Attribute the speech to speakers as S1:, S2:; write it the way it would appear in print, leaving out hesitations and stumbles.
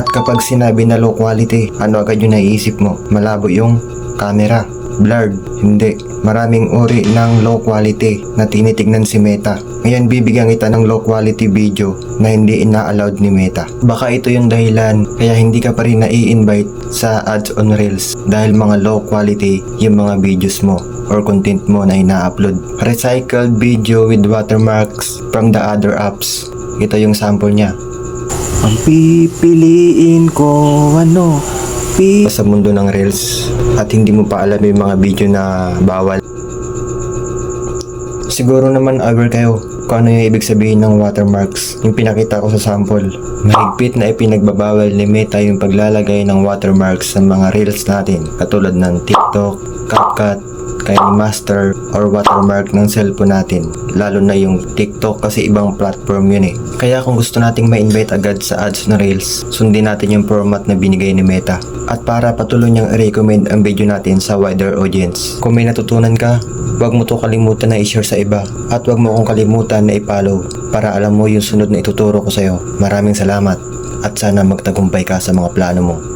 S1: At kapag sinabi na low quality, ano agad yung naiisip mo? Malabo yung camera, blurred, hindi. Maraming uri ng low quality na tinitignan si Meta. Ngayon bibigyan kita ng low quality video na hindi ina-allowed ni Meta. Baka ito yung dahilan kaya hindi ka pa rin nai-invite sa ads on Reels dahil mga low quality yung mga videos mo or content mo na ina-upload. Recycled video with watermarks from the other apps. Ito yung sample niya. Ang pipiliin ko sa mundo ng Reels at hindi mo pa alam yung mga video na bawal. Siguro naman aware kayo kung ano yung ibig sabihin ng watermarks. Yung pinakita ko sa sample, mahigpit na ipinagbabawal ni Meta yung paglalagay ng watermarks sa mga Reels natin katulad ng TikTok, CapCut, KineMaster or watermark ng cellphone natin, lalo na yung TikTok kasi ibang platform yun eh. Kaya kung gusto nating ma-invite agad sa ads na Reels, sundin natin yung format na binigay ni Meta. At para patuloy niyang i-recommend ang video natin sa wider audience. Kung may natutunan ka, huwag mo to kalimutan na i-share sa iba at huwag mo kong kalimutan na i-follow para alam mo yung sunod na ituturo ko sa'yo. Maraming salamat at sana magtagumpay ka sa mga plano mo.